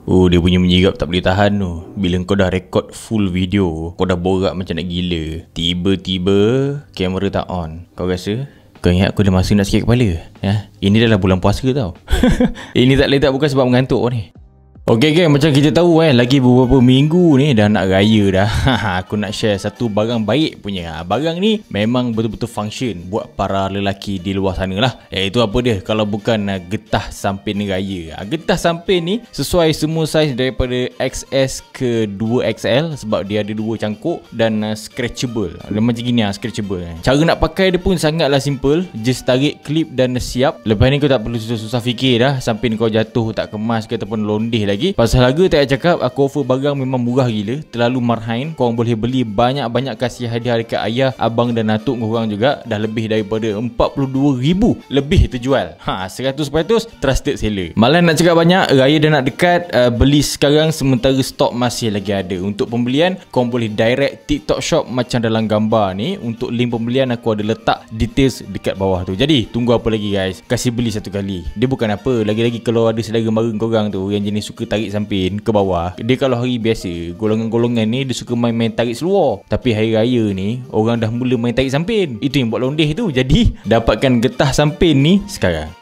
Oh, dia punya menyirap tak boleh tahan tu. Bila kau dah record full video, kau dah borak macam nak gila, tiba-tiba kamera tak on. Kau rasa? Kau ingat aku dah masa nak sakit kepala? Ya? Ini dah lah bulan puasa tau. Ini tak boleh tak bukan sebab mengantuk ni. Okey gang, macam kita tahu lagi beberapa minggu ni dah nak raya dah. Aku nak share satu barang baik punya. Barang ni memang betul-betul function buat para lelaki di luar sana lah. Itu apa dia kalau bukan getah samping raya. Getah samping ni sesuai semua saiz daripada XS ke 2XL sebab dia ada dua cangkuk dan scratchable. Macam gini scratchable. Cara nak pakai dia pun sangatlah simple. Just tarik klip dan siap. Lepas ni kau tak perlu susah-susah fikir dah samping kau jatuh tak kemas ke ataupun londeh lagi. Pasal harga tak payah cakap, aku offer barang memang murah gila, terlalu marhain. Korang boleh beli banyak-banyak kasih hadiah dekat ayah, abang dan atuk korang juga. Dah lebih daripada 42,000 lebih terjual. 100% trusted seller. Malah nak cakap banyak, raya dah nak dekat. Beli sekarang sementara stok masih lagi ada. Untuk pembelian, korang boleh direct TikTok shop macam dalam gambar ni. Untuk link pembelian aku ada letak details dekat bawah tu. Jadi tunggu apa lagi guys, kasih beli satu kali. Dia bukan apa, lagi-lagi kalau ada saudara mara korang tu yang jenis suka tarik samping ke bawah. Dia kalau hari biasa, golongan-golongan ni dia suka main-main tarik seluar. Tapi hari raya ni orang dah mula main tarik samping. Itu yang buat londeh tu. Jadi dapatkan getah samping ni sekarang.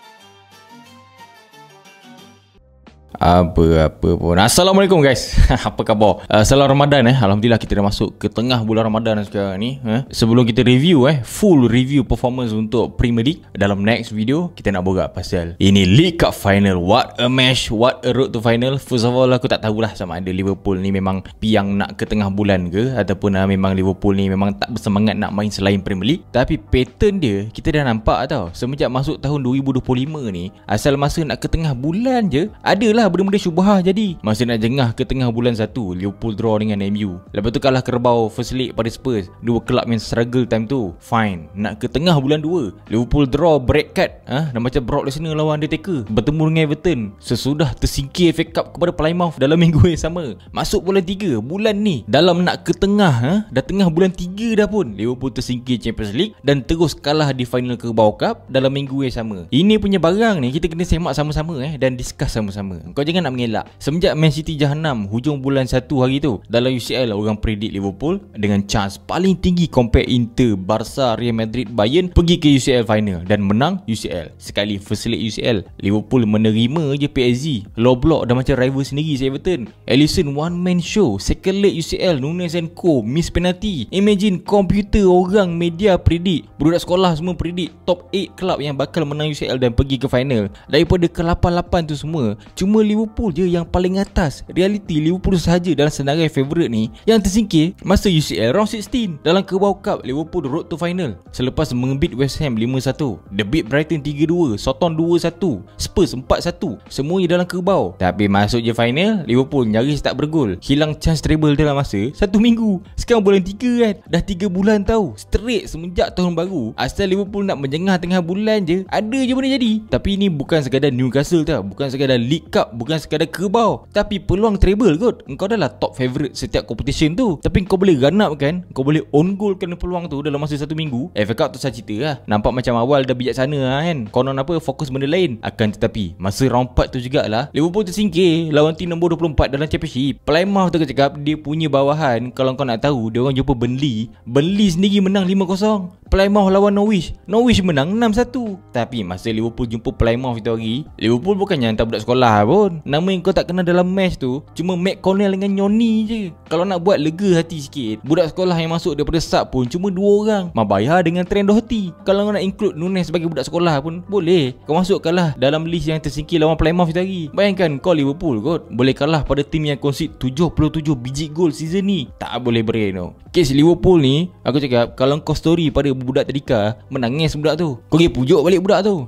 Apa pun. Assalamualaikum guys. Apa khabar? Salam Ramadan Alhamdulillah kita dah masuk ke tengah bulan Ramadan sekarang ni. Sebelum kita review full review performance untuk Premier League, dalam next video kita nak borak pasal ini League Cup final. What a match, what a road to final. First of all aku tak tahulah sama ada Liverpool ni memang piang nak ke tengah bulan ke ataupun memang Liverpool ni memang tak bersemangat nak main selain Premier League. Tapi pattern dia kita dah nampak tau. Semenjak masuk tahun 2025 ni, asal masa nak ke tengah bulan je adalah benda-benda syubhah jadi. Masa nak jengah ke tengah bulan 1, Liverpool draw dengan MU. Lepas tu kalah Kerbau first leg pada Spurs. Dua kelab yang struggle time tu. Fine. Nak ke tengah bulan 2, Liverpool draw break cut dah macam Brock Lesnar lawan Undertaker. Bertemu dengan Everton. Sesudah tersingkir FA Cup kepada Plymouth dalam minggu yang sama. Masuk bulan 3, bulan ni dalam nak ke tengah dah tengah bulan 3 dah pun Liverpool tersingkir Champions League dan terus kalah di final Kerbau Cup dalam minggu yang sama. Ini punya barang ni kita kena semak sama-sama dan discuss sama-sama. Kau jangan nak mengelak. Semenjak Man City jahanam hujung bulan 1 hari tu, dalam UCL orang predict Liverpool dengan chance paling tinggi compare Inter, Barca, Real Madrid, Bayern pergi ke UCL final dan menang UCL. Sekali first leg UCL, Liverpool menerima je PSG. Low block dah macam rival sendiri si Everton. Alisson one man show. Second leg UCL, Nunes and Co miss penalty. Imagine komputer orang media predict, budak sekolah semua predict top 8 club yang bakal menang UCL dan pergi ke final. Daripada ke 8-8 tu semua, cuma Liverpool je yang paling atas. Realiti Liverpool sahaja dalam senarai favourite ni yang tersingkir masa UCL round 16. Dalam Carabao Cup, Liverpool road to final selepas mengebit West Ham 5-1. Dia beat Brighton 3-2, Southampton 2-1, Spurs 4-1. Semuanya dalam Carabao. Tapi masuk je final, Liverpool nyaris tak bergol. Hilang chance treble dalam masa 1 minggu. Sekarang bulan 3 kan. Dah 3 bulan tau. Straight semenjak tahun baru. Asal Liverpool nak menjengah tengah bulan je, ada je benda jadi. Tapi ini bukan sekadar Newcastle tau. Bukan sekadar League Cup, bukan sekadar Kerbau, tapi peluang treble kot. Engkau dah lah top favourite setiap competition tu, tapi kau boleh run up kan, kau boleh on goal kan peluang tu dalam masa 1 minggu. FA Cup tu saya cerita lah. Nampak macam awal dah bijaksana kan, konon apa fokus benda lain. Akan tetapi masa round 4 tu jugalah Liverpool tersingkir lawan tim nombor 24 dalam Championship. Plymouth tu cakap dia punya bawahan. Kalau kau nak tahu, dia orang jumpa Burnley sendiri menang 5-0. Plymouth lawan Norwich menang 6-1. Tapi masa Liverpool jumpa Plymouth itu hari, Liverpool bukannya hantar budak sekolah pun. Nama yang kau tak kenal dalam match tu cuma McConnell dengan Nyoni je. Kalau nak buat lega hati sikit, budak sekolah yang masuk daripada sub pun cuma 2 orang, Mabayar dengan Trent Doherty. Kalau kau nak include Nunes sebagai budak sekolah pun boleh. Kau masukkanlah dalam list yang tersingkir lawan Plymouth itu hari. Bayangkan kau Liverpool kot boleh kalah pada tim yang concede 77 biji gol season ni. Tak boleh brain tu. Kes Liverpool ni, aku cakap kalau kau story pada budak tadika, menangis budak tu. Kau pergi pujuk balik budak tu.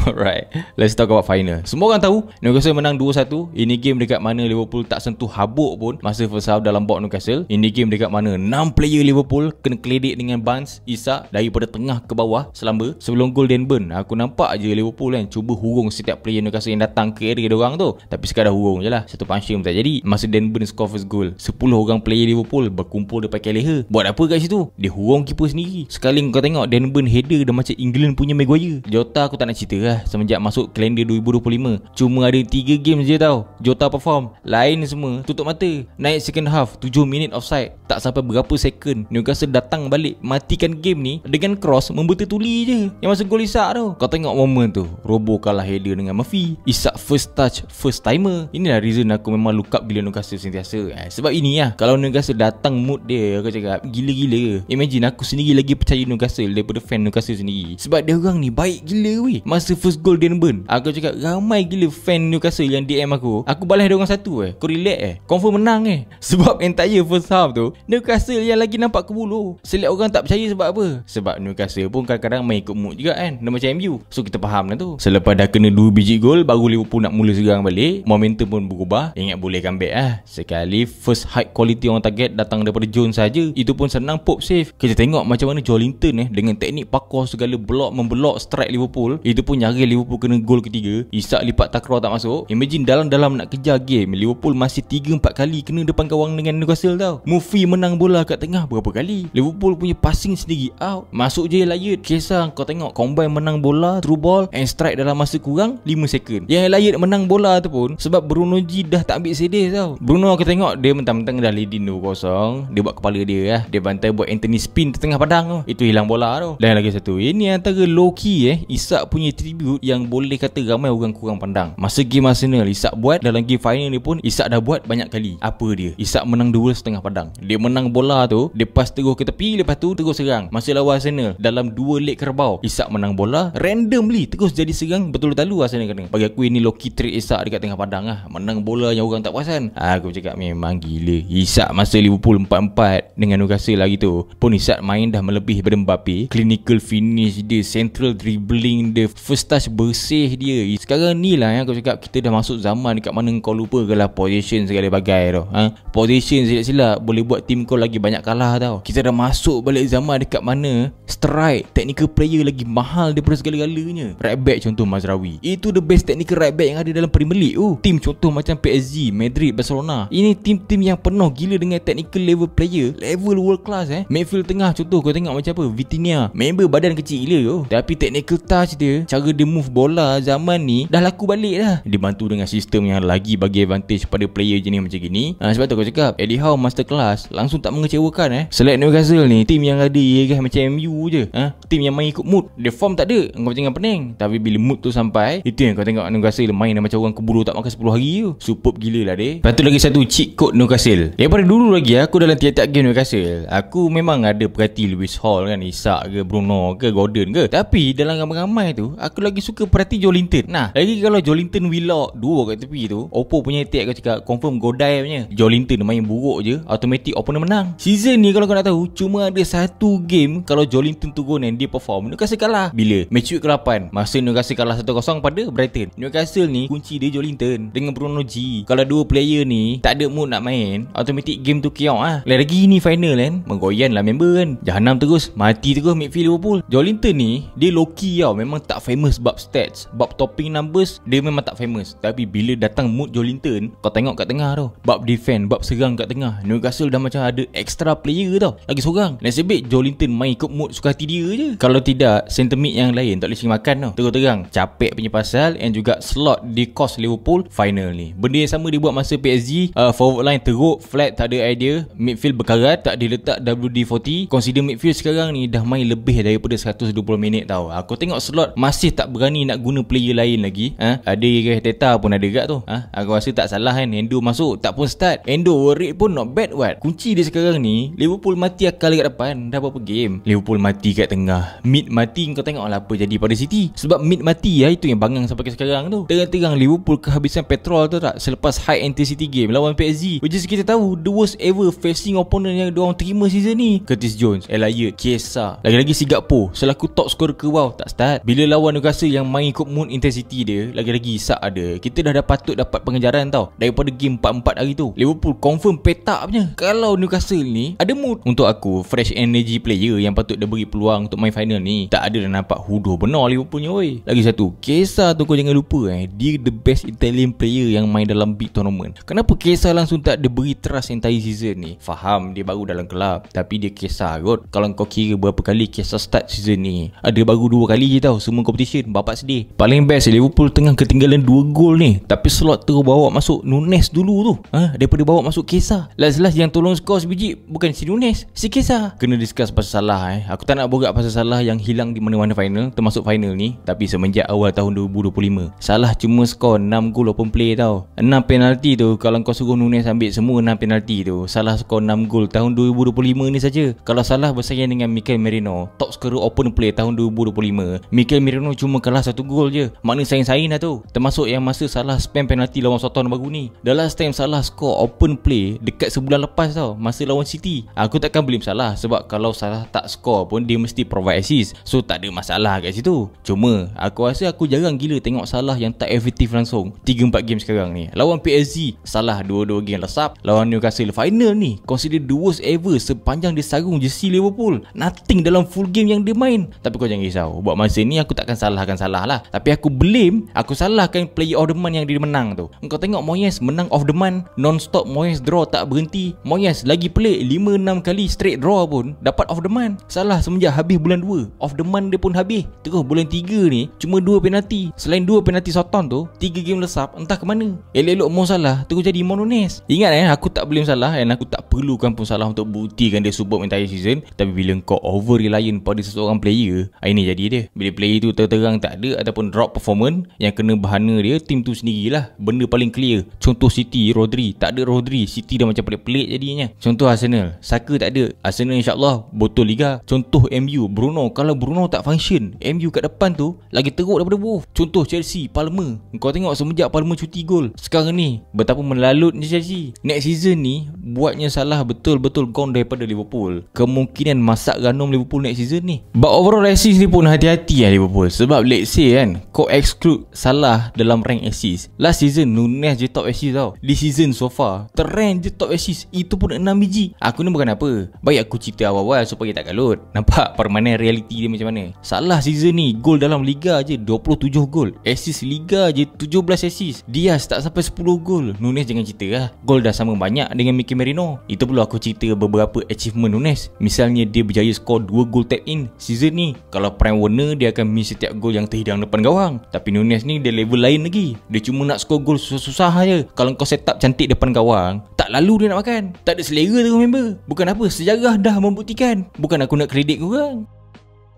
Alright, let's talk about final. Semua orang tahu Newcastle menang 2-1. Ini game dekat mana Liverpool tak sentuh habuk pun masa first half dalam box Newcastle. Ini game dekat mana 6 player Liverpool kena kledek dengan Barnes, Isak daripada tengah ke bawah selamba. Sebelum gol Dan Burn, aku nampak je Liverpool kan cuba hurung setiap player Newcastle yang datang ke area diorang tu. Tapi sekadar hurung je lah, satu punching pun tak jadi. Masa Dan Burn score first goal, 10 orang player Liverpool berkumpul depan Kelleher. Buat apa kat situ? Dia hurung keeper sendiri. Sekali kau tengok Dan Burn header dah macam England punya Maguire. Jota aku tak nak cerita lah. semenjak masuk kalender 2025. Cuma ada 3 game je tau Jota perform, lain semua tutup mata. Naik second half 7 minit offside, tak sampai berapa second Newcastle datang balik matikan game ni dengan cross membeta tuli je yang masa gol Isak tu. Kau tengok momen tu, Robo kalah header dengan Murphy, Isak first touch first timer. Inilah reason aku memang look up gila Newcastle sentiasa. Sebab ini lah, kalau Newcastle datang mood dia, aku cakap gila-gila. Imagine aku sendiri lagi percaya Newcastle daripada fan Newcastle sendiri. Sebab dia orang ni baik gila weh. Masa first goal dia burn, aku cakap ramai gila fan Newcastle yang DM aku balas dia orang satu kau relax confirm menang Sebab entire first half tu Newcastle yang lagi nampak kebulu. Select orang tak percaya sebab apa? Sebab Newcastle pun kadang-kadang main ikut mood juga kan, dia macam MU. So kita faham lah tu. Selepas dah kena 2 biji gol, baru Liverpool nak mula serang balik, momentum pun berubah. Ingat boleh comeback sekali first high quality on target datang daripada Jones saja, itu pun senang pop save. Kita tengok macam mana Joelinton dengan teknik parkour segala membelok strike Liverpool, itu pun nyari Liverpool kena gol ketiga. Isak lipat takraw tak masuk. Imagine dalam nak kejar game, Liverpool masih 3-4 kali kena depan gawang dengan Newcastle tau. Murphy menang bola kat tengah berapa kali. Liverpool punya passing sendiri out, masuk je Elliot. Kisah kau tengok combine menang bola, through ball and strike dalam masa kurang 5 second. Yang Elliot menang bola tu pun sebab Bruno G dah tak ambil CD tau. Bruno aku tengok dia mentang-mentang dah leading 2-0, dia buat kepala dia dia bantai buat Anthony spin di tengah padang tu, itu hilang bola tu. Dan lagi satu, ini antara low key Isak punya tribute yang boleh kata ramai orang kurang pandang. Masa game Arsenal Isak buat, dalam game final ni pun Isak dah buat banyak kali. Apa dia? Isak menang duel setengah padang. Dia menang bola tu, dia pass terus ke tepi, lepas tu terus serang. Masa lawan Arsenal dalam 2 leg kerbau, Isak menang bola randomly terus jadi serang betul-betul Arsenal kena. Bagi aku ini low key trade Isak dekat tengah padang menang bola yang orang tak perasan. Aku cakap memang gila. Isak masa Liverpool 4-4 dengan Newcastle lagi tu pun Isak main dah melebihi daripada Mbappe. Clinical finish dia, central dribbling dia, first touch bersih dia. Sekarang ni lah yang aku cakap kita dah masuk zaman dekat mana kau lupa lah position segala bagai tu. Position silap-silap boleh buat tim kau lagi banyak kalah tau. Kita dah masuk balik zaman dekat mana strike, technical player lagi mahal daripada segala-galanya. Right back contoh Mazraoui, itu the best technical right back yang ada dalam Premier League. Tim contoh macam PSG, Madrid, Barcelona, ini tim-tim yang penuh gila dengan technical level player, level world class. Midfield tengah contoh kau tengok macam apa, Vitinha, member badan kecil gila tapi technical touch dia, cara dia move bola zaman ni dah laku balik dah. Dibantu dengan sistem yang lagi bagi advantage pada player jenis macam gini. Sebab tu aku cakap Eddie Howe masterclass, langsung tak mengecewakan. Select Newcastle ni tim yang ada macam MU je. Tim yang main ikut mood. Dia form tak ada, kau jangan pening, tapi bila mood tu sampai, itu yang kau tengok Newcastle main macam orang keburu tak makan 10 hari tu. Superb gila lah dia. Lepas tu lagi satu cheat code Newcastle. Daripada dulu lagi aku dalam tiap-tiap game Newcastle, aku memang ada perhati Lewis Hall kan, Isak ke, Bruno ke, Gordon ke. Tapi dalam ramai-ramai tu aku lagi suka perhati Joelinton. Lagi kalau Joelinton Willock dua kat tepi tu, Oppo punya attack aku cakap confirm Godai punya. Joelinton main buruk je, automatic opponent menang. Season ni kalau kau nak tahu, cuma ada satu game kalau Joelinton turun dan dia perform, Newcastle kalah. Bila? Match week ke-8, masa Newcastle kalah 1-0 pada Brighton. Newcastle ni kunci dia Joelinton dengan Bruno G. Kalau dua player ni tak ada mood nak main, automatic game tu chaos Lagi ni final kan, menggoyan lah member kan, jahanam terus, mati terus midfield Liverpool. Joelinton ni dia low key memang tak famous bab stats, bab topping numbers dia memang tak famous. Tapi bila datang mood Joelinton, kau tengok kat tengah tu, bab defend, bab serang kat tengah, Newcastle dah macam ada extra player tau, lagi seorang. Nasib baik Joelinton main ikut mood suka hati dia je. Kalau tidak, center mid yang lain tak boleh cari makan tau. Terang-terang capek punya pasal, and juga slot di cost Liverpool final ni. Benda yang sama dia buat masa PSG. Forward line teruk, flat, tak ada idea. Midfield berkarat, tak diletak WD-40. Consider midfield sekarang ni dah main lebih daripada 120 minit tau. Aku tengok slot masih tak berani nak guna player lain lagi. Ada Teta pun ada kat tu. Aku rasa tak salah kan, Endo masuk tak pun start. Endo rate pun not bad what. Kunci dia sekarang ni, Liverpool mati akal kat depan. Dah berapa game Liverpool mati kat tengah, mid mati. Kau tengok lah apa jadi pada City. Sebab mid mati itu yang bangang sampai sekarang tu. Terang-terang Liverpool kehabisan petrol tu tak, selepas high intensity game lawan PSG, which is kita tahu the worst ever facing opponent yang diorang terima season ni. Curtis Jones, Elliot, Chiesa, lagi-lagi si Gakpo selaku top scorer ke tak start. Bila lawan Newcastle yang main ikut mood intensity dia, lagi-lagi Isak ada, kita dah patut dapat pengejaran tau daripada game 4-4 hari tu. Liverpool confirm petak punya. Kalau Newcastle ni ada mood, untuk aku fresh energy player yang patut dia beri peluang untuk main final ni, tak ada dah nampak huduh benar Liverpool punya oi. Lagi satu, Chiesa tu kau jangan lupa dia the best Italian player yang main dalam big tournament. Kenapa Chiesa langsung tak dia beri trust entire season ni? Faham dia baru dalam kelab, tapi dia Chiesa kot. Kalau kau kira berapa kali Chiesa start season ni, ada baru 2 kali je tau semua competition. Kane, bapak sedih. Paling best Liverpool tengah ketinggalan 2 gol ni, tapi slot terus bawa masuk Nunes dulu tu. Daripada bawa masuk Kesa. Last yang tolong skor sebiji bukan si Nunes, si Kesa. Kena discuss pasal Salah. Aku tak nak borak pasal Salah yang hilang di mana-mana final, termasuk final ni. Tapi semenjak awal tahun 2025, Salah cuma skor 6 gol open play tau. 6 penalti tu, kalau kau suruh Nunes ambil semua 6 penalti tu, Salah skor 6 gol tahun 2025 ni saja. Kalau Salah bersaing dengan Mikel Merino, top scorer open play tahun 2025, Mikel Merino cuma kalah 1 gol je. Makna saing-saing dah tu. Termasuk yang masa Salah spam penalti lawan Soton baru ni. The last time Salah skor open play dekat sebulan lepas tau, masa lawan City. Aku takkan blame Salah, sebab kalau Salah tak skor pun dia mesti provide assist, so tak ada masalah kat situ. Cuma aku rasa aku jarang gila tengok Salah yang tak efektif langsung 3-4 game sekarang ni. Lawan PSG Salah 2-2 game lesap. Lawan Newcastle final ni consider the worst ever sepanjang dia sarung jersey Liverpool. Nothing dalam full game yang dia main. Tapi kau jangan risau, buat masa ni aku takkan salahkan Salah lah. Tapi aku salahkan player of the month yang dia menang tu. Kau tengok Moyes menang of the month non-stop, Moyes draw tak berhenti. Moyes lagi pelik 5-6 kali straight draw pun dapat of the month. Salah semenjak habis bulan 2 of the month dia pun habis. Terus bulan 3 ni cuma 2 penalti. Selain 2 penalti Soton tu, 3 game lesap entah ke mana. Elok-elok Mo Salah terus jadi Mo Nunes. Ingat aku tak blame Salah dan aku tak perlukan pun Salah untuk buktikan dia superb entire season. Tapi bila kau over reliant pada seseorang player, ini jadi dia. Bila player tu terang tak ada ataupun drop performance, yang kena bahana dia tim tu sendirilah. Benda paling clear. Contoh City, Rodri. Tak ada Rodri, City dah macam pelik-pelik jadinya. Contoh Arsenal, Saka tak ada, Arsenal insyaAllah botol liga. Contoh MU, Bruno. Kalau Bruno tak function, MU kat depan tu lagi teruk daripada Wolves. Contoh Chelsea, Palmer. Kau tengok semenjak Palmer cuti gol, sekarang ni betapa melalutnya Chelsea. Next season ni buatnya Salah betul-betul gone daripada Liverpool. Kemungkinan masak ganum Liverpool next season ni. But overall assist ni pun hati-hati Liverpool. Sebab let's say kau exclude Salah dalam rank assist. Last season Nunes je top assist tau. This season so far terrank je top assist, itu pun 6 biji. Aku ni bukan apa, baik aku cerita awal-awal supaya tak kalut. Nampak permainan reality dia macam mana. Salah season ni gol dalam liga je 27 gol, assist liga je 17 assist. Diaz tak sampai 10 gol. Nunes jangan cerita lah, gol dah sama banyak dengan Mikel Merino. Itu perlu aku cerita beberapa achievement Nunes. Misalnya dia berjaya skor 2 gol tap in season ni. Kalau Prime Warner dia akan miss setiap gol yang terhidang depan gawang. Tapi Nunes ni dia level lain lagi. Dia cuma nak skor gol susah-susah je. Kalau kau set up cantik depan gawang, tak lalu dia nak makan. Tak ada selera tu member. Bukan apa, sejarah dah membuktikan. Bukan aku nak kredit korang.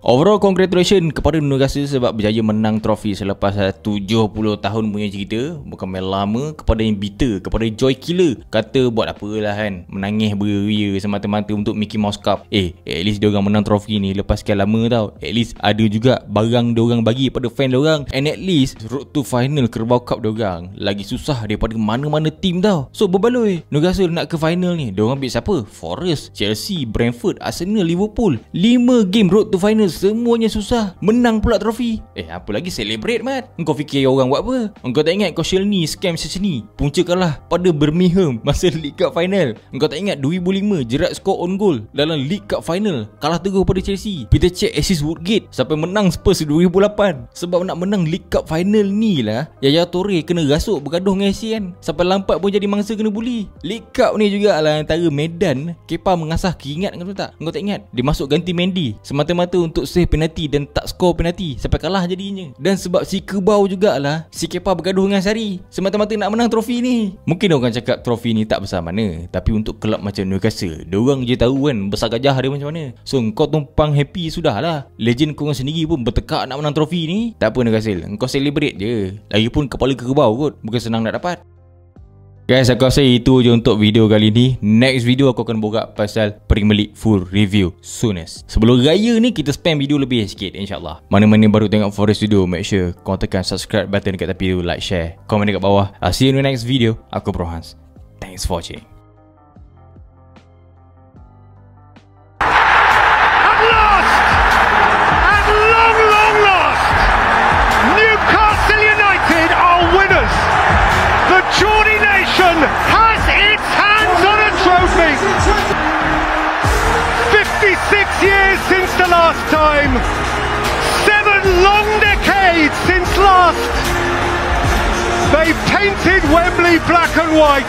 Overall congratulations kepada Newcastle sebab berjaya menang trofi selepas 70 tahun punya cerita. Bukan main lama. Kepada yang bitter, kepada Joy Killer, kata buat apalah menangis beria semata-mata untuk Mickey Mouse Cup. At least diorang menang trofi ni lepas sekian lama tau. At least ada juga barang diorang bagi pada fan diorang. And at least road to final Carabao Cup diorang lagi susah daripada mana-mana tim tau. So berbaloi Newcastle nak ke final ni. Diorang ambil siapa? Forest, Chelsea, Brentford, Arsenal, Liverpool. 5 game road to final, semuanya susah. Menang pula trofi. Apa lagi celebrate mat? Engkau fikir orang buat apa? Engkau tak ingat Koscielny scam macam ni? Punca kalah pada Birmingham masa League Cup final. Engkau tak ingat 2005 Gerrard score on goal dalam League Cup final, kalah terus pada Chelsea. Peter Cech assist Woodgate sampai menang Spurs 2008. Sebab nak menang League Cup final ni lah Yaya Toure kena rasuk bergaduh dengan ASEAN sampai Lampard pun jadi mangsa kena bully. League Cup ni jugalah antara medan Kepa mengasah keingat. Engkau tak ingat dia masuk ganti Mendy semata-mata untuk save penalti dan tak skor penalti sampai kalah jadinya. Dan sebab si Kebau jugalah si Kepa bergaduh dengan Sari semata-mata nak menang trofi ni. Mungkin orang cakap trofi ni tak besar mana, tapi untuk kelab macam Newcastle, diorang je tahu besar gajah dia macam mana. So kau tumpang happy sudahlah. Legend korang sendiri pun bertekak nak menang trofi ni. Tak apa Newcastle, kau celebrate je. Lagipun kepala Kebau kot, bukan senang nak dapat. Guys, aku rasa itu je untuk video kali ni. Next video aku akan borak pasal Premier League full review soonest. Sebelum raya ni kita spam video lebih sikit insyaAllah. Mana-mana baru tengok Forest video, make sure kau tekan subscribe button dekat tepi tu, like, share, komen dekat bawah. I'll see you in the next video. Aku Bro Hans. Thanks for watching. At last! At long last! Newcastle United are winners! The Geordie nation has its hands on a trophy. 56 years since the last time. 7 long decades since last. They've painted Wembley black and white.